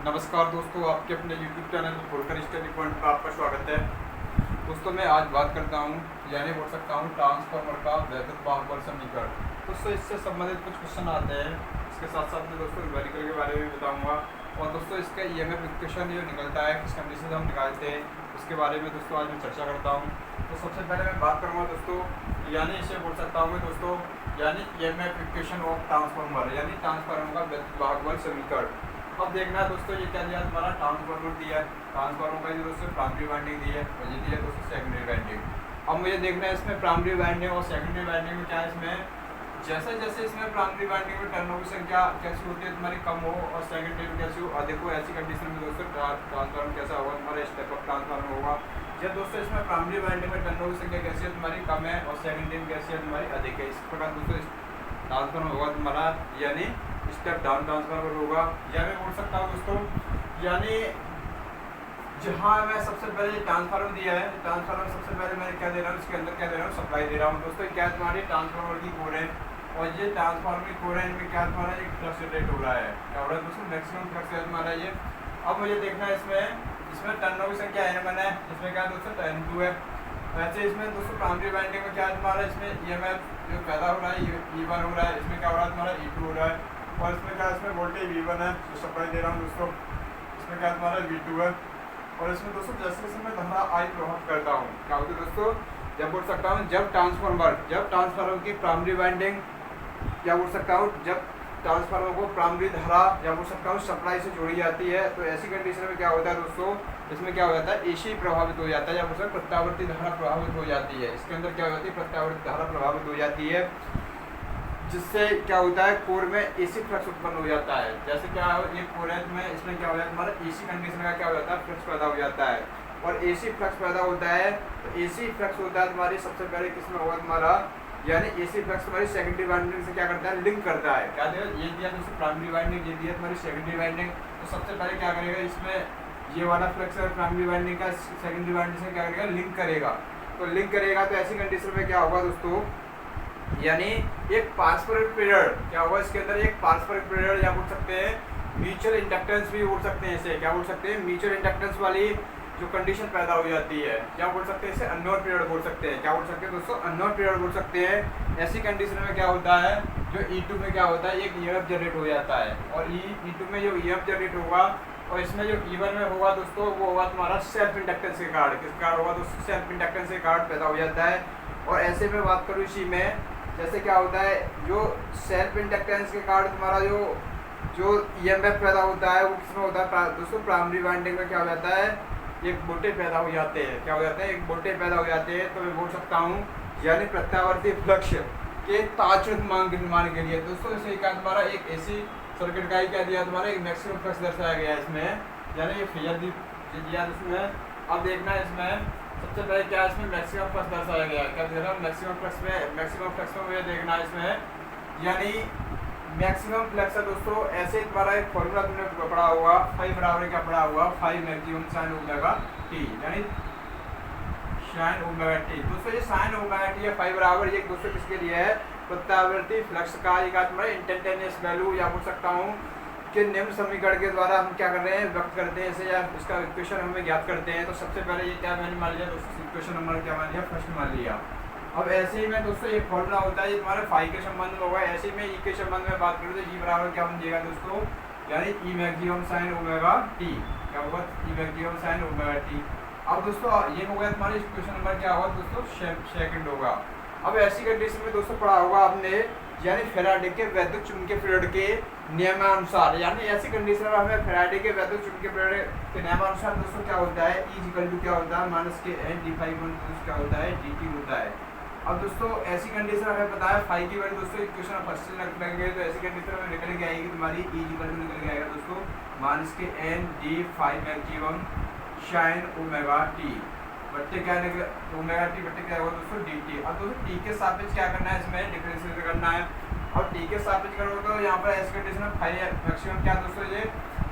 नमस्कार दोस्तों, आपके अपने YouTube channel Phulkar study point पर आपका स्वागत है। दोस्तों मैं आज बात करता हूँ यानी बोल सकता हूँ ट्रांसफार्मर का वैद्युत बाहुबल समीकरण। दोस्तों इससे संबंधित कुछ क्वेश्चन आते हैं, इसके साथ साथ मैं दोस्तों न्यूमेरिकल के बारे में बताऊँगा और दोस्तों इसका EMF इक्वेशन जो निकलता है किस कंडीशन से हम निकालते हैं उसके बारे में दोस्तों आज मैं चर्चा करता हूँ। तो सबसे पहले मैं बात करूँगा दोस्तों यानी इसे बोल सकता हूँ मैं दोस्तों यानी EMF इक्वेशन ऑफ ट्रांसफार्मर यानी ट्रांसफार्मर का वैद्युत बाहुबल समीकरण। अब देखना है दोस्तों ये क्या दिया हमारा ट्रांसफार्मर दिया है, ट्रांसफार्मर का जो दोस्तों प्राइमरी वाइंडिंग दी है और ये दिया है दोस्तों सेकेंडरी वाइंडिंग। अब मुझे देखना है इसमें प्राइमरी वाइंडिंग और सेकेंडरी वाइंडिंग में क्या है, इसमें जैसे जैसे इसमें प्राइमरी वाइंडिंग में टर्नओवर की संख्या कैसी होती है तुम्हारी कम हो और सेकेंडरी में कैसी हो अधिक हो, ऐसी कंडीशन में दोस्तों ट्रांसफार्मर कैसा होगा तुम्हारा स्टेप अप ट्रांसफार्मर होगा। जब दोस्तों इसमें प्राइमरी वाइंडिंग में टर्नओवर की संख्या कैसी है तुम्हारी कम है और सेकेंडरी में कैसी है तुम्हारी अधिक है, इस प्रकार दोस्तों ट्रांसफार्मर होगा तुम्हारा यानी स्टेप डाउन ट्रांसफार्मर होगा। या मैं बोल सकता हूँ दोस्तों यानी जहाँ मैं सबसे पहले ट्रांसफार्मर दिया है, ट्रांसफार्मर सबसे पहले मैं क्या दे रहा हूँ, इसके अंदर क्या दे रहा हूँ, सप्लाई दे रहा हूँ। दोस्तों क्या है तुम्हारी ट्रांसफार्मर की कोर है और ये ट्रांसफार्मर की कोर है, इनमें क्या तुम्हारा एक फ्लक्स रेट हो रहा है, क्या हो रहा है दोस्तों मैक्सिमम फ्लक्स है तुम्हारा ये। अब मुझे देखना है इसमें टर्नओवर की संख्या N1 है, इसमें क्या है दोस्तों N2 है। वैसे इसमें दोस्तों प्राइमरी वाइंडिंग में क्या है तुम्हारा, इसमें EMF जो पैदा हो रहा है E1 हो रहा है, इसमें क्या हो रहा है तुम्हारा E2 हो रहा है और इसमें क्या इसमें वोल्टेज V1 है जो सप्लाई दे रहा हूँ दोस्तों, इसमें क्या तुम्हारा V2 है और इसमें दोस्तों जैसे जैसे मैं धारा I प्रभावित करता हूँ क्या होती है दोस्तों, जब बोल सकता हूँ जब ट्रांसफार्मर की प्राइमरी वाइंडिंग क्या बोल सकता हूँ जब ट्रांसफार्मर को प्राइमरी धारा या बोल सकता हूँ सप्लाई से जोड़ी जाती है तो ऐसी कंडीशन में क्या होता है दोस्तों, इसमें क्या हो जाता है AC प्रभावित हो जाता है या बोल सकते प्रत्यावर्ती धारा प्रभावित हो जाती है। इसके अंदर क्या हो जाती है प्रत्यावर्ती धारा प्रभावित हो जाती है जिससे क्या होता है कोर में AC फ्लक्स उत्पन्न हो जाता है। जैसे क्या है ये कोर है में इसमें क्या हो जाता है हमारा AC कंडीशन का क्या हो जाता है फ्लक्स पैदा हो जाता है और AC फ्लक्स पैदा होता है तो AC फ्लक्स होता है तुम्हारी सबसे पहले किसमें होगा तुम्हारा यानी AC फ्लक्स तुम्हारी सेकेंडरी वाइंडिंग से क्या करता है लिंक करता है। क्या दिया ये दिया दोस्तों प्राइमरी वाइंडिंग, ये दिया तुम्हारी सेकेंडरी वाइंडिंग। तो सबसे पहले क्या करेगा इसमें ये वाला फ्लक्स है प्राइमरी वाइंडिंग का सेकेंडरी वाइंडिंग से क्या करेगा लिंक करेगा। तो लिंक करेगा तो ऐसी कंडीशन में क्या होगा दोस्तों यानी एक पारस्परिक पीरियड क्या होगा, इसके अंदर एक पारस्परिक पीरियड या बोल सकते हैं म्यूचुअल इंडक्टेंस भी बोल सकते हैं, इसे क्या बोल सकते हैं म्यूचुअल इंडक्टेंस वाली जो कंडीशन पैदा हो जाती है क्या बोल सकते हैं, इसे अननोन पीरियड बोल सकते हैं। क्या बोल सकते हैं दोस्तों अननोन पीरियड बोल सकते हैं। ऐसी कंडीशन में क्या होता है जो E2 में क्या होता है एक EMF जनरेट हो जाता है और E2 में जो EMF जनरेट होगा और इसमें जो E1 में होगा दोस्तों वो होगा तुम्हारा सेल्फ इंडक्टेंस के कारण, किस कारण होगा दोस्तों सेल्फ इंडक्टेंस के कारण पैदा हो जाता है। और ऐसे में बात करूँ इसी में जैसे क्या होता है जो सेल्फ इंडक्टेंस के कारण तुम्हारा जो EMF पैदा होता है वो किसमें होता है दोस्तों प्राइमरी वाइंडिंग में क्या हो जाता है एक वोल्टेज पैदा हो जाते हैं, क्या हो जाता है एक वोल्टेज पैदा हो जाते हैं। तो मैं बोल सकता हूँ यानी प्रत्यावर्ती फ्लक्स के तात्कालिक मांग के निर्माण के लिए दोस्तों इसे क्या तुम्हारा एक AC सर्किट का ही क्या दिया तुम्हारा एक मैक्सिमम फ्लक्स दर्शाया गया है इसमें यानी ये फिगर दिया इसमें। अब देखना है इसमें सबसे पहले क्या इसमें मैक्सिमम फ्लक्स दर्शाया गया है, क्या दे रहा है मैक्सिमम फ्लक्स में मुझे देखना है इसमें यानी मैक्सिमम फ्लक्स है दोस्तों ऐसे तुम्हारा एक फॉर्मूला तुमने पढ़ा हुआ फाइव बराबर क्या पढ़ा हुआ five maximum sine omega T यानी साइन ओमेगा टी। दोस्तों ये साइन ओमेगा टी है फाइव बराबर ये दोस्तों किसके लिए है प्रत्यावर्ती फ्लक्स का एक तुम्हारा इंस्टेंटेनियस वैल्यू या बोल सकता हूँ कि निम्न समीकरण के द्वारा हम क्या कर रहे हैं व्यक्त करते हैं इसे या इसका इक्वेशन हमें ज्ञात करते हैं। तो सबसे पहले ये क्या मैंने मान लिया दोस्तों इक्वेशन नंबर क्या मान लिया फर्स्ट मान लिया। अब ऐसे ही में दोस्तों एक फॉर्मूला होता है ये तुम्हारे फाई के संबंध में होगा, ऐसे ही में ई के संबंध में बात करें तो ई बराबर क्या बन जाएगा दोस्तों यानी ई मैक्सिमम साइन ओमेगा टी, क्या होगा ई मैक्सिमम साइन ओमेगा टी। अब दोस्तों ये हो गया तुम्हारे इक्वेशन नंबर क्या होगा दोस्तों सेकंड होगा। अब ऐसी कंडीशन में दोस्तों पढ़ा होगा आपने यानी फैराडे के वैद्युत चुंबकीय पीरियड के नियमानुसार यानी ऐसी कंडीशन में हमें फैराडे के वैद्युत चुंबकीय पीरियड के नियमानुसार दोस्तों क्या होता है E इक्वल टू क्या होता है माइनस के n d∅ क्या होता है dt होता है। अब दोस्तों ऐसी कंडीशन हमें पता है फाई की वैल्यू दोस्तों इक्वेशन फर्स्ट से लगेंगे तो ऐसी कंडीशन में निकल के आएगी तुम्हारी E इक्वल टू निकल के आएगा दोस्तों माइनस के n d∅ maximum sine omega T बट्टे क्या ओमेगा टी बट्टे क्या होगा दोस्तों dt। अब दोस्तों टी के सापेक्ष क्या करना है इसमें डिफरेंशिएट करना है और टी के सापेक्ष करोगे तो यहाँ पर ऐसी कंडीशन में फाई मैक्सिमम क्या दोस्तों ये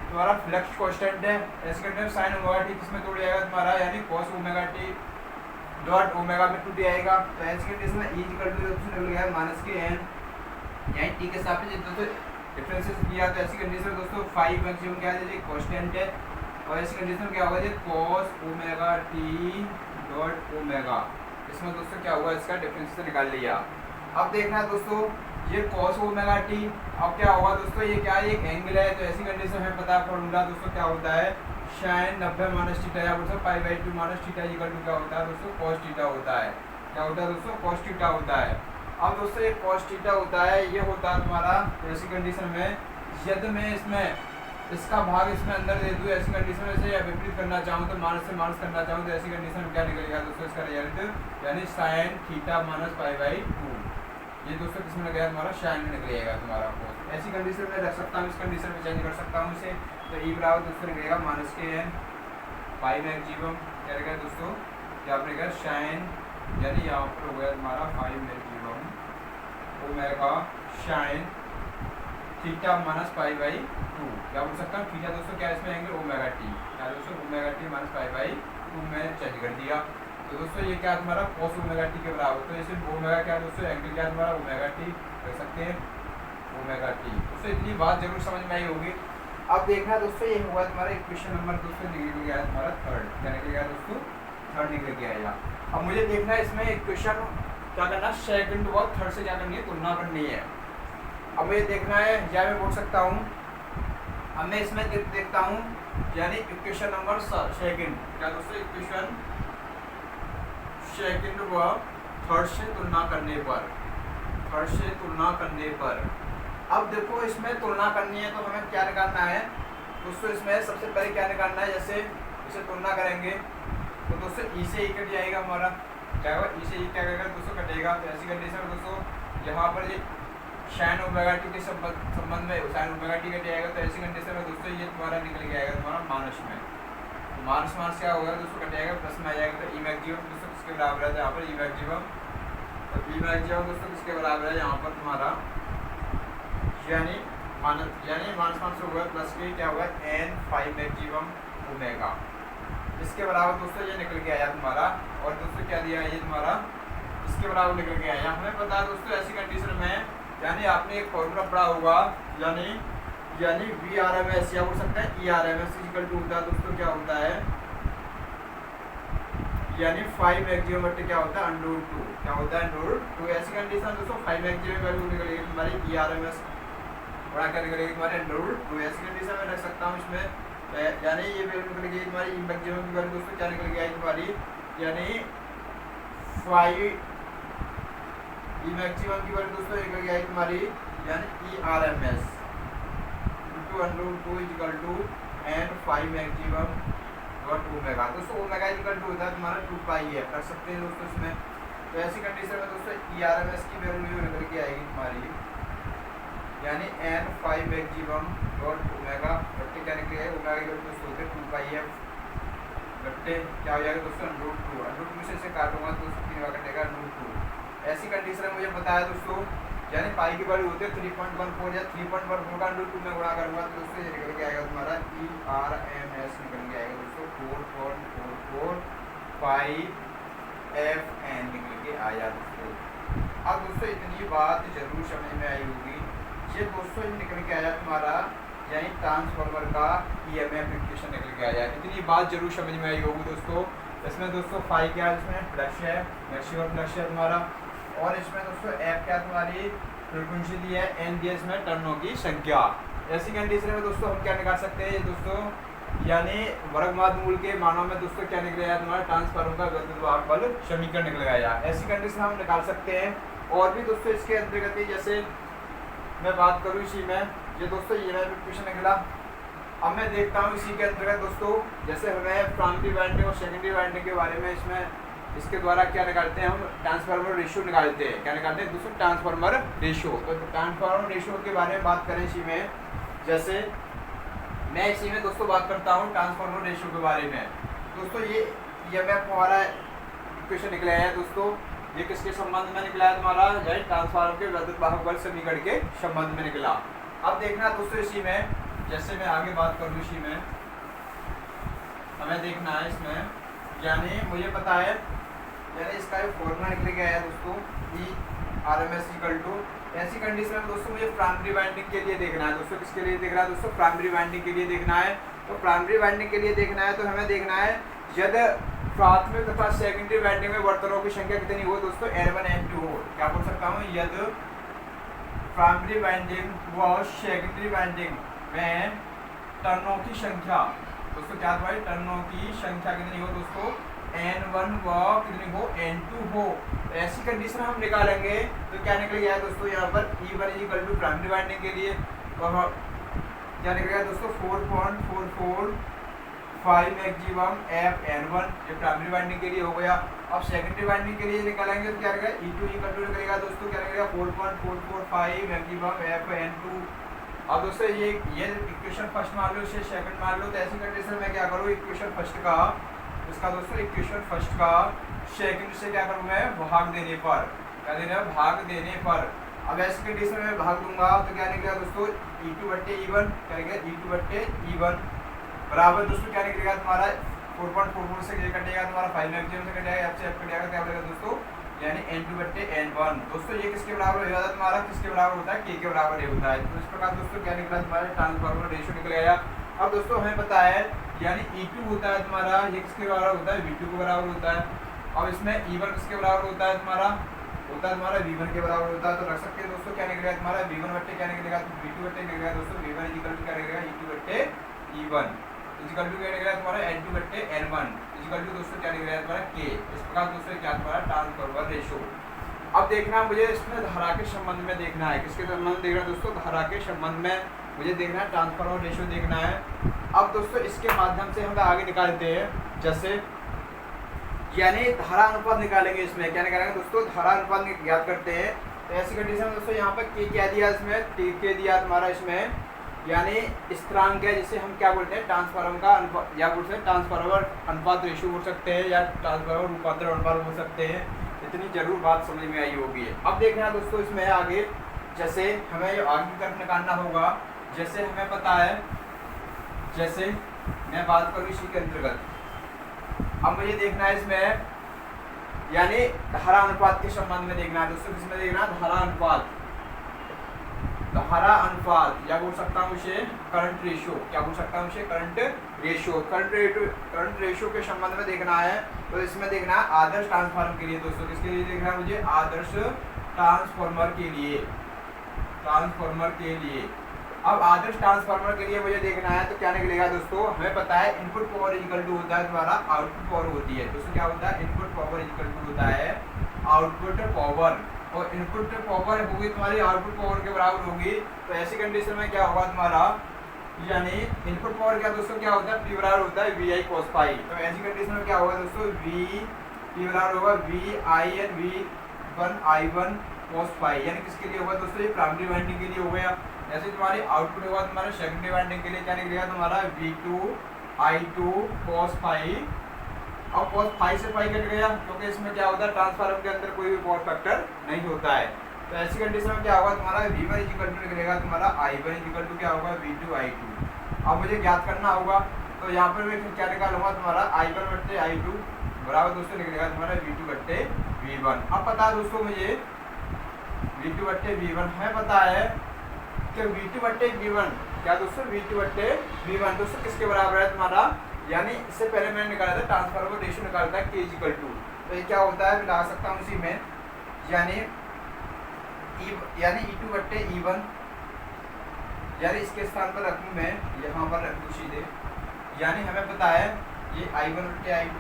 तुम्हारा फ्लक्स कांस्टेंट है, ऐसी कंडीशन साइन ओमेगा टी किसमें तोड़ जाएगा तुम्हारा यानी cos omega T dot omega में टूट जाएगा। तो ऐसी कंडीशन में E इक्वल टू निकल गया माइनस के n यानी टी के सापेक्ष दोस्तों डिफरेंशिएट किया तो ऐसी कंडीशन में दोस्तों फाइव मैक्सिमम क्या है, कांस्टेंट है, और ऐसी कंडीशन में क्या होगा जी cos omega T dot omega. इसमें दोस्तों क्या हुआ, इसका डिफरेंशिएशन निकाल लिया। अब देखना है दोस्तों ये cos ओमेगा टी, अब क्या होगा दोस्तों, ये क्या है, एक एंगल है, तो ऐसी कंडीशन में पता फॉर्मूला दोस्तों क्या होता है, sin 90 माइनस थीटा या बोल pi by 2 minus theta equal to क्या होता है दोस्तों, cos थीटा होता है। क्या होता है दोस्तों, cos थीटा होता है। अब दोस्तों ये cos थीटा होता है, ये होता है तुम्हारा ऐसी कंडीशन में यदि मैं इसमें इसका भाग इसमें अंदर दे दूँ, ऐसी कंडीशन में से या विपरीत करना चाहूँ तो माइनस से माइनस करना चाहूँ तो ऐसी कंडीशन में क्या निकलेगा दोस्तों, इसका रिजल्ट यानी sin theta minus pi by 2, ये दोस्तों किसमें निकलेगा, तुम्हारा sin में निकलेगा तुम्हारा cos। ऐसी कंडीशन में रख सकता हूँ, इस कंडीशन में चेंज कर सकता हूँ इसे, तो ई बराबर दोस्तों निकलेगा माइनस के एन पाई मैक्सिमम क्या निकलेगा दोस्तों, यहाँ पर निकलेगा sin, यानी यहाँ पर हो गया तुम्हारा 5 maximum omega sin theta minus pi by 2। क्या बोल सकता हूँ, थीटा दोस्तों क्या इसमें आएंगे ओमेगा टी, क्या दोस्तों omega T minus pi by 2 में चेंज कर दिया। तो दोस्तों ये क्या तुम्हारा cos ओमेगा टी के बराबर, तो इसे ओमेगा क्या दोस्तों एंगल क्या तुम्हारा ओमेगा टी कर सकते हैं, ओमेगा टी। दोस्तों इतनी बात जरूर समझ में आई होगी। अब देखना दोस्तों ये हुआ तुम्हारा इक्वेशन नंबर दोस्तों निकल गया तुम्हारा थर्ड, क्या निकल गया दोस्तों, थर्ड निकल के आएगा। अब मुझे देखना है इसमें इक्वेशन क्या करना, सेकंड और थर्ड से क्या करनी है, तुलना करनी है। अब मुझे देखना है, या मैं बोल सकता हूँ, अब मैं इसमें देखता हूँ यानी इक्वेशन नंबर सेकंड, क्या दोस्तों इक्वेशन सेकंड व थर्ड से तुलना करने पर, थर्ड से तुलना करने पर। अब देखो इसमें तुलना करनी है तो हमें क्या निकालना है दोस्तों, इसमें सबसे पहले क्या निकालना है, जैसे इसे तुलना करेंगे तो दोस्तों ई से ई कट जाएगा हमारा, क्या होगा ई से ई क्या करेगा दोस्तों कटेगा। तो ऐसी कंडीशन में दोस्तों यहाँ पर ये sin ओमेगा टी के संबंध में sin ओमेगा टी कट जाएगा, तो ऐसी कंडीशन में दोस्तों ये तुम्हारा निकल के आएगा तुम्हारा माइनस में, तो माइनस माइनस क्या होगा दोस्तों कट जाएगा, प्लस में आ जाएगा। तो ई मैक्सिमम दोस्तों किसके बराबर है, यहाँ पर ई मैक्सिमम, तो ई मैक्सिमम दोस्तों किसके बराबर है यहाँ पर तुम्हारा, यानी माइनस माइनस होगा प्लस के क्या होगा n 5 मैक्सिमम ओमेगा, इसके बराबर दोस्तों ये निकल के आया तुम्हारा। और दोस्तों क्या दिया है ये तुम्हारा, इसके बराबर निकल के आया। हमें पता है दोस्तों ऐसी कंडीशन में यानी आपने एक फॉर्मूला पढ़ा होगा, यानी वी आर एम एस या बोल सकते हैं E R M S equal to होता है दोस्तों क्या होता है, यानी 5 मैक्सिमम बटे क्या होता है √2, क्या होता है √2। ऐसी कंडीशन दोस्तों 5 मैक्सिमम वैल्यू निकलेगी तुम्हारी ई आर एम एस बड़ा क्या निकलेगी तुम्हारे √2। ऐसी कंडीशन में रख सकता हूँ इसमें, यानी ये वैल्यू निकलेगी तुम्हारी ई मैक्सिमम की वैल्यू दोस्तों क्या निकल गई तुम्हारी, यानी 5 ई मैक्सिमम की वैल्यू दोस्तों निकल गई तुम्हारी, यानी E R M S √2 equal to N 5 maximum dot omega. दोस्तों ओमेगा इक्वल टू होता है तुम्हारा 2 पाई है, रख सकते हैं दोस्तों इसमें। तो ऐसी कंडीशन में दोस्तों ई आर एम एस की वैल्यू निकल के आएगी तुम्हारी, यानी एन 5 मैक्सिमम डॉट ओमेगा बट्टे क्या निकलेगा, ओमेगा की वैल्यू दोस्तों होते हैं 2 पाई है बट्टे क्या हो जाएगा दोस्तों √2 से इसे काटूंगा तो दोस्तों 3 कटेगा √2। ऐसी कंडीशन में मुझे पता है दोस्तों, यानी पाई की वैल्यू होती है 3.14 या 3.14 का √2 में गुणा करूंगा तो दोस्तों ये निकल के आएगा तुम्हारा ई आर एम एस निकल के आएगा दोस्तों 4.44 एफ एन निकल के आया दोस्तों। अब दोस्तों इतनी बात जरूर समझ में आई होगी, ये दोस्तों निकल के आया तुम्हारा यानी ट्रांसफार्मर का ईएमएफ इक्वेशन निकल के आया, इतनी बात जरूर समझ में आई होगी दोस्तों। इसमें दोस्तों फाई क्या है, इसमें फ्लक्स है, मैक्सिमम फ्लक्स है तुम्हारा, और इसमें दोस्तों एफ क्या तुम्हारी फ्रीक्वेंसी दी है, एन दी है इसमें टर्नों की संख्या। ऐसी कंडीशन में दोस्तों हम क्या निकाल सकते हैं दोस्तों, यानी वर्गमूल मूल के मानों में दोस्तों क्या निकल आया तुम्हारा ट्रांसफार्मर का विद्युत वाहक बल समीकरण निकल आया। ऐसी कंडीशन हम निकाल सकते हैं। और भी दोस्तों इसके अंतर्गत जैसे मैं बात करूँ इसी में, ये दोस्तों ये क्वेश्चन निकला। अब मैं देखता हूँ इसी के अंतर्गत दोस्तों, जैसे हमें प्राइमरी वाइंडिंग और सेकेंडरी वाइंडिंग के बारे में इसमें इसके द्वारा क्या निकालते हैं हम, ट्रांसफार्मर रेशियो निकालते हैं। क्या निकालते हैं दोस्तों, ट्रांसफार्मर रेशियो। तो ट्रांसफार्मर रेशियो के बारे में बात करें इसी में, जैसे मैं इसी में दोस्तों बात करता हूँ ट्रांसफार्मर रेशियो के बारे में। दोस्तों ये मैं हमारा क्वेश्चन निकला है दोस्तों, ये किसके संबंध में निकला है तुम्हारा, यानी ट्रांसफार्मर के विद्युत वाहक बल समीकरण के संबंध में निकला। अब देखना दोस्तों इसी में, जैसे मैं आगे बात करूँ इसी में, हमें देखना है इसमें, यानी मुझे पता है यानी इसका जो फॉर्मूला निकल गया है दोस्तों ई RMS इक्वल टू, ऐसी कंडीशन में दोस्तों मुझे प्राइमरी वाइंडिंग के लिए देखना है दोस्तों। किसके लिए देखना है दोस्तों? प्राइमरी वाइंडिंग के लिए देखना है। तो प्राइमरी वाइंडिंग के लिए देखना है तो हमें देखना है यदि प्राथमिक तथा सेकेंडरी वाइंडिंग में वर्तनों की संख्या कितनी हो दोस्तों? N1 N2 हो। क्या बोल सकता हूँ? यदि प्राइमरी वाइंडिंग व सेकेंडरी वाइंडिंग में टर्नों की संख्या दोस्तों क्या भाई? टर्नों की संख्या कितनी हो दोस्तों? N1 व कितनी हो? N2 हो। ऐसी कंडीशन हम निकालेंगे तो क्या निकलेगा दोस्तों? यहाँ पर E1 equal to primary winding के लिए क्या निकलेगा दोस्तों? 4.445 मैक्सिमम FN1, ये प्राइमरी वाइंडिंग के लिए हो गया। अब सेकेंडरी वाइंडिंग के लिए निकालेंगे तो क्या निकलेगा? E2 इक्वल टू निकलेगा दोस्तों क्या निकलेगा? 4.445 मैक्सिमम FN2। अब दोस्तों ये इक्वेशन फर्स्ट मान लो, इसे सेकंड मान लो। तो ऐसी कंडीशन में क्या करूँ? इक्वेशन फर्स्ट का इसका दोस्तों इक्वेशन फर्स्ट का सेकंड से क्या करूँ मैं? भाग देने पर, क्या देना है? भाग देने पर। अब ऐसी कंडीशन में भाग दूंगा तो क्या निकलेगा दोस्तों? E2/E1 क्या निकलेगा? E2/E1 बराबर दोस्तों क्या निकलेगा तुम्हारा? 4.44 से ये कटेगा तुम्हारा 5 मैक्सिमम से कटेगा, F से F कटेगा, क्या बनेगा दोस्तों? यानी N2/N1। दोस्तों ये किसके बराबर हो जाता है तुम्हारा? किसके बराबर होता है? K के बराबर ये होता है। तो इस प्रकार दोस्तों क्या निकला तुम्हारा? ट्रांसफार्मर रेशियो निकल गया। अब दोस्तों हमें पता है यानी E2 होता है तुम्हारा, ये किसके बराबर होता है? V2 के बराबर होता है। अब इसमें E1 किसके बराबर होता है तुम्हारा? होता है तुम्हारा V1 के बराबर होता है। तो रख सकते हैं दोस्तों क्या निकलेगा तुम्हारा? V1 क्या निकलेगा? तो V2 निकलेगा दोस्तों। V1 इक्वल टू क्या निकलेगा? E2/E1 इक्वल टू क्या निकलेगा तुम्हारा? N2/N1 इक्वल टू दोस्तों क्या निकलेगा तुम्हारा? K। इस प्रकार दोस्तों क्या तुम्हारा? Transformer ratio. अब देखना मुझे इसमें धारा के संबंध में देखना है। किसके संबंध में देखना है दोस्तों? धारा के संबंध में मुझे देखना है, ट्रांसफार्मर रेशियो देखना है। अब दोस्तों इसके माध्यम से हम आगे निकालते हैं, जैसे यानी धारा अनुपात निकालेंगे। इसमें क्या निकालेंगे दोस्तों? धारा अनुपात ज्ञात करते हैं। तो ऐसी कंडीशन में दोस्तों यहाँ पर K क्या दिया? इसमें K दिया तुम्हारा इसमें, यानी स्थिरांक है जिसे हम क्या बोलते हैं? ट्रांसफार्मर का अनुपात, या बोलते हैं ट्रांसफार्मर अनुपात रेशियो बोल सकते हैं, या ट्रांसफार्मर रूपांतर अनुपात बोल सकते हैं। इतनी जरूर बात समझ में आई होगी। अब देखना दोस्तों इसमें आगे, जैसे हमें आगे की तरफ निकालना होगा। जैसे हमें पता है, जैसे मैं बात करूँ इसी के अंतर्गत, अब मुझे देखना है इसमें यानी धारा अनुपात के संबंध में देखना है दोस्तों। किसमें देखना? धारा अनुपात, धारा अनुपात, या बोल सकता हूँ इसे करंट रेशियो। क्या बोल सकता हूँ इसे? Current ratio. करंट रेशियो के संबंध में देखना है। तो इसमें देखना है आदर्श ट्रांसफार्मर के लिए दोस्तों। किसके लिए देखना है मुझे? आदर्श ट्रांसफार्मर के लिए, ट्रांसफार्मर के लिए। अब आदर्श ट्रांसफार्मर के लिए मुझे देखना है तो क्या निकलेगा दोस्तों? हमें पता है इनपुट पावर इक्वल टू होता है तुम्हारा आउटपुट पावर होती है दोस्तों। क्या होता है? इनपुट पावर इक्वल टू होता है आउटपुट पावर, और इनपुट पावर होगी तुम्हारी आउटपुट पावर के बराबर होगी। तो ऐसी कंडीशन में क्या होगा तुम्हारा? यानी इनपुट पावर क्या दोस्तों क्या होता है? P बराबर होता है VI cos phi। तो ऐसी कंडीशन में क्या होगा दोस्तों? P बराबर होगा VI and V1 I1 cos phi। यानी किसके लिए होगा दोस्तों? ये प्राइमरी वाइंडिंग के लिए हो गया। ऐसे तुम्हारी आउटपुट होगा तुम्हारा सेकेंडरी वाइंडिंग के लिए, क्या निकलेगा तुम्हारा? V2 I2 cos phi। अब cos phi से phi कट गया, क्योंकि इसमें क्या होता है? ट्रांसफार्मर के अंदर कोई भी पावर फैक्टर नहीं होता है। तो ऐसी कंडीशन में क्या होगा तुम्हारा? V1 इक्वल टू निकलेगा तुम्हारा I1 इक्वल टू क्या होगा? V2 I2। अब मुझे ज्ञात करना होगा, तो यहाँ पर मैं क्या निकालूंगा तुम्हारा? I1/I2 बराबर दोस्तों निकलेगा तुम्हारा V2/V1। अब पता है दोस्तों मुझे V2/V1 है, पता है कि V2/V1 क्या दोस्तों? V2/V1 दोस्तों किसके बराबर है तुम्हारा? यानी इससे पहले मैंने निकाला था ट्रांसफार्मर रेशियो निकाला था K इक्वल टू। तो ये क्या होता है? मिला सकता हूँ उसी में, यानी E2/E1, यानी इसके स्थान पर रखूँ मैं, यहाँ पर रख दूँ सीधे। यानी हमें पता है ये I1/I2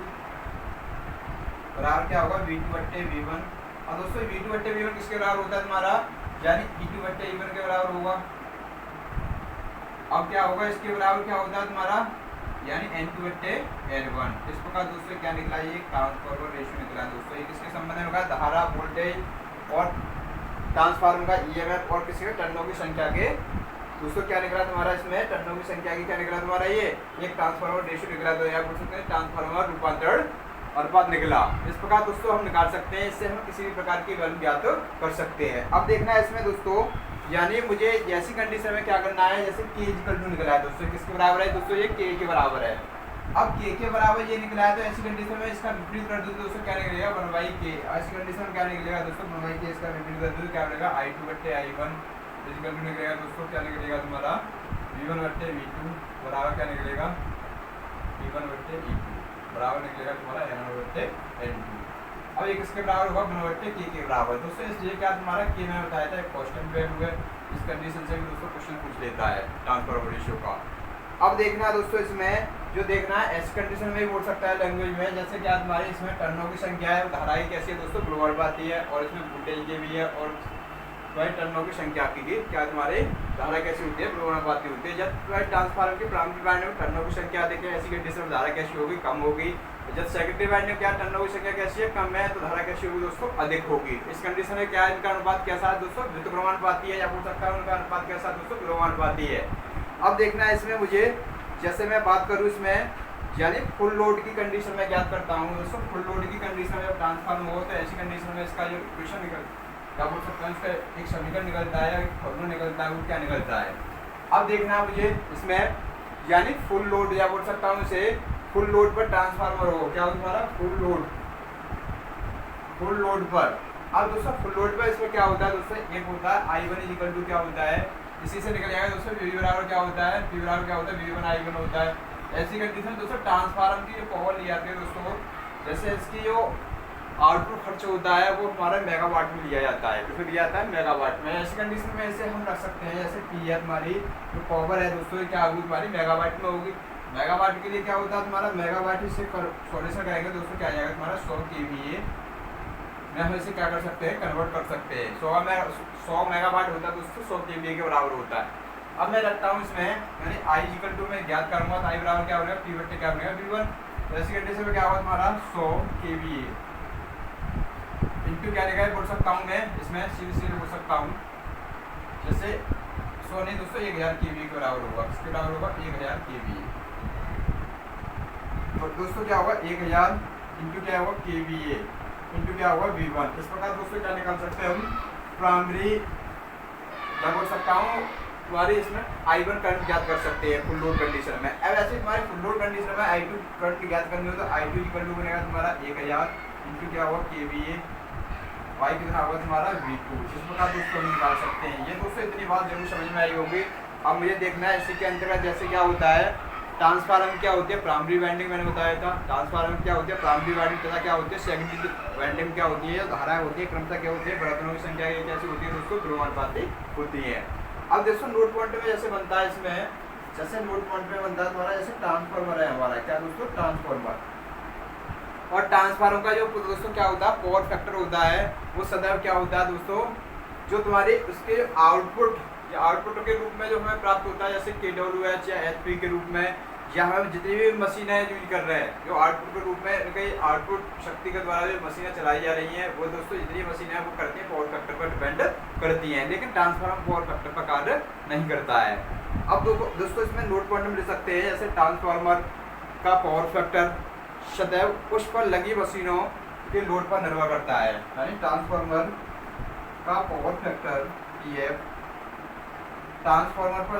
बराबर क्या होगा? V2/V1। और दोस्तों V2/V1 किसके बराबर होता है तुम्हारा? यानी E2/E1 के बराबर होगा। अब क्या होगा? इसके बराबर क्या होता है तुम्हारा? यानी N2/N1। इस प्रकार दोस्तों क्या निकला? ये ट्रांसफार्मर रेशियो निकला दोस्तों। ये किसके संबंध में होगा? धारा, वोल्टेज और ट्रांसफार्मर का EMF और किसी के टर्नों की संख्या के दोस्तों क्या निकला तुम्हारा? इसमें टर्नों की संख्या की क्या निकला तुम्हारा? ये एक ट्रांसफार्मर रेशियो निकला। तो या बोल सकते हैं ट्रांसफार्मर रूपांतरण अनुपात निकला। इस प्रकार दोस्तों हम निकाल सकते हैं, इससे हम किसी भी प्रकार की वैल्यू ज्ञात कर सकते हैं। अब देखना है इसमें दोस्तों, यानी मुझे ऐसी कंडीशन में क्या करना है, जैसे K इक्वल टू निकला है दोस्तों। किसके बराबर है दोस्तों? ये K के बराबर है। अब के बराबर ये निकला है, तो ऐसी कंडीशन में इसका विपरीत कर दो दोस्तों, क्या निकलेगा 1/k। ऐसी कंडीशन में क्या निकलेगा दोस्तों 1/k, इसका विपरीत कर दो क्या निकलेगा I2/I1 इक्वल टू निकलेगा दोस्तों, क्या निकलेगा तुम्हारा V1/V2 बराबर क्या निकलेगा V1/E2 बराबर निकलेगा तुम्हारा N1/N2। अब एक इसके बराबर होगा 1/k के बराबर। दोस्तों ये क्या तुम्हारा k में बताया था, एक कांस्टेंट वैल्यू है। इस कंडीशन से भी दोस्तों क्वेश्चन पूछ लेता है ट्रांसफर रेशियो का। अब देखना दोस्तों, इसमें जो देखना है ऐसी कंडीशन में भी बोल सकता है लैंग्वेज में, जैसे क्या तुम्हारे इसमें टर्नों की संख्या है, धाराएं कैसी है दोस्तों ग्लोबल आती है, और इसमें वोल्टेज के भी है, और तुम्हारी टर्नों की संख्या की क्या तुम्हारे धारा कैसी होती है प्रोमानुपाती होती है। जब तुम्हारे ट्रांसफार्मर के प्राइमरी वाइंडिंग में टर्नों की संख्या देखिए ऐसी कंडीशन में धारा कैसी होगी, कम होगी। जब सेकेंडरी वाइंडिंग में क्या टर्नों की संख्या कैसी है, कम है, तो धारा कैसी होगी दोस्तों अधिक होगी। इस कंडीशन में क्या इनका अनुपात कैसा है दोस्तों व्युत्क्रमानुपाती है, या बोल सकता है उनका अनुपात कैसा है दोस्तों विलोमानुपाती है। अब देखना है इसमें मुझे, जैसे मैं बात करूँ इसमें यानी फुल लोड की कंडीशन में ज्ञात करता हूँ दोस्तों। फुल लोड की कंडीशन में जब ट्रांसफार्मर हो तो ऐसी कंडीशन में इसका जो इक्वेशन क्या बोल सकते हैं, इसका एक समीकरण निकलता है, एक फॉर्मूला निकलता है, वो क्या निकलता है। अब देखना मुझे इसमें यानी फुल लोड, या बोल सकता हूँ इसे फुल लोड पर ट्रांसफार्मर हो, क्या हो तुम्हारा फुल लोड पर। अब दोस्तों फुल लोड पर इसमें क्या होता है दोस्तों, एक होता है I1 इक्वल टू क्या होता है, इसी से निकल जाएगा दोस्तों V बराबर क्या होता है, P बराबर क्या होता है V1/I1 होता है। ऐसी कंडीशन दोस्तों ट्रांसफार्मर की जो पावर ली जाती है दोस्तों, जैसे इसकी जो आउटपुट खर्च होता है वो हमारा मेगावाट में लिया जाता है, तो लिया जाता है मेगावाट में। ऐसी कंडीशन में ऐसे हम रख सकते हैं, जैसे P है तुम्हारी जो पावर है दोस्तों क्या होगी तुम्हारी मेगावाट में होगी। मेगावाट के लिए क्या होता है तुम्हारा मेगावाट से सॉल्यूशन करेंगे दोस्तों, क्या आएगा तुम्हारा 100 kVA में हम इसे क्या कर सकते हैं कन्वर्ट कर सकते हैं। 100 मेगावाट होता है दोस्तों 100 kVA के बराबर होता है। अब मैं रखता हूँ इसमें यानी I इक्वल टू मैं ज्ञात करूँगा, तो I बराबर क्या होगा P/T क्या बनेगा V1। ऐसी कंडीशन में क्या होगा तुम्हारा 100 kVA इंटू क्या लिखा है बोल सकता हूँ मैं इसमें सीधे बोल सकता हूँ, जैसे 100 नहीं दोस्तों 1000 kVA के बराबर होगा, किसके बराबर होगा 1000 kVA। तो दोस्तों क्या होगा 1000 इंटू क्या होगा kVA इंटू क्या होगा V1। इस प्रकार दोस्तों क्या निकाल सकते हैं हम प्राइमरी, क्या बोल सकता हूँ तुम्हारी इसमें I1 करंट ज्ञात कर सकते हैं फुल लोड कंडीशन में। अब ऐसे तुम्हारी फुल लोड कंडीशन में I2 करंट ज्ञात करनी हो तो I2 इक्वल टू बनेगा तुम्हारा 1000 इंटू क्या होगा kVA, Y कितना होगा तुम्हारा V2। इस प्रकार दोस्तों हम निकाल सकते हैं। ये दोस्तों इतनी बात जरूर समझ में आई होगी। अब मुझे देखना है इसी के अंतर्गत जैसे क्या होता है ट्रांसफार्मर क्या होती है प्राइमरी वाइंडिंग, मैंने बताया था ट्रांसफार्मर क्या होती है प्राइमरी वाइंडिंग तथा क्या होती है सेकेंडरी वाइंडिंग क्या होती है, धाराएं होती है क्रमशः क्या होती है बर्तनों की संख्या कैसी होती है दोस्तों विलोमानुपाती होती है। अब दोस्तों नोड पॉइंट में जैसे बनता है इसमें, जैसे नोड पॉइंट में बनता है तुम्हारा जैसे ट्रांसफार्मर है हमारा क्या दोस्तों ट्रांसफार्मर, और ट्रांसफार्मर का जो दोस्तों क्या होता है पावर फैक्टर होता है वो सदैव क्या होता है दोस्तों जो तुम्हारे उसके आउटपुट या आउटपुट के रूप में जो हमें प्राप्त होता है जैसे kWh या HP के रूप में, या हम जितनी भी मशीनें यूज कर रहे हैं जो आउटपुट के रूप में कई आउटपुट शक्ति के द्वारा जो मशीनें चलाई जा रही हैं वो दोस्तों जितनी मशीनें हैं वो करती हैं पावर फैक्टर पर डिपेंड करती हैं, लेकिन ट्रांसफार्मर पावर फैक्टर पर कार्य नहीं करता है। अब दोस्तों इसमें नोट पॉइंट में ले सकते हैं जैसे ट्रांसफार्मर का पावर फैक्टर सदैव उस पर लगी मशीनों के लोड पर निर्भर करता है, यानी ट्रांसफार्मर का पावर फैक्टर EF ट्रांसफार्मर पर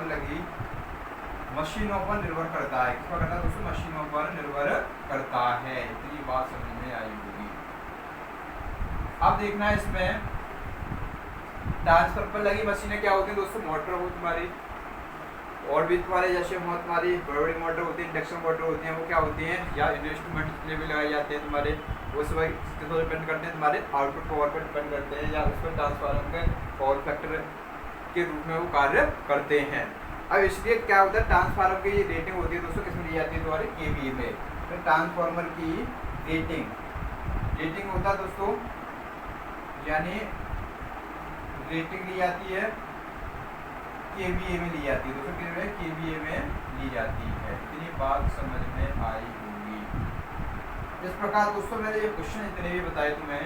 लगी मशीनों पर निर्भर करता है। किस पर करता है दोस्तों मशीनों पर निर्भर करता है। इतनी बात समझ में आई होगी। अब देखना है इसमें ट्रांसफार्मर पर लगी मशीनें क्या होती है दोस्तों मोटर हो तुम्हारी, और भी तुम्हारे जैसे तुम्हारी बड़ी बड़ी मोटर होती है इंडक्शन मोटर होती हैं वो क्या होती हैं या इंस्ट्रूमेंट के लिए भी लगाए जाते हैं तुम्हारे, वो सब किस पर डिपेंड करते हैं तुम्हारे आउटपुट पावर पर डिपेंड करते हैं या उस पर ट्रांसफार्मर के पावर फैक्टर के रूप में वो कार्य करते हैं। अब इसलिए क्या होता है ट्रांसफार्मर की रेटिंग होती है दोस्तों किसमें ली जाती है तुम्हारे kVA में, तो ट्रांसफार्मर की रेटिंग होता है दोस्तों यानी रेटिंग ली जाती है kVA में ली जाती है दोस्तों, kVA में ली जाती है। इतनी बात समझ में आई होगी। इस प्रकार दोस्तों मैंने ये क्वेश्चन इतने भी बताए तुम्हें,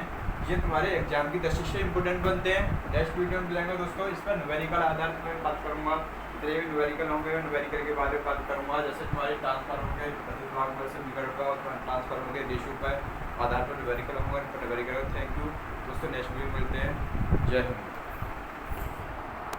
ये तुम्हारे एग्जाम की दृष्टि से इंपोर्टेंट बनते हैं। नेक्स्ट वीडियो में मिलेंगे दोस्तों, इस पर न्यूमेरिकल आधार पर बात करूँगा, जितने भी न्यूमेरिकल होंगे न्यूमेरिकल के बारे में बात करूँगा, जैसे तुम्हारे ट्रांसफार्मर के प्रतिभाग पर से निकट का ट्रांसफार्मर के रेशियो पर आधार पर न्यूमेरिकल होंगे। थैंक यू दोस्तों, नेक्स्ट वीडियो मिलते हैं। जय हिंद।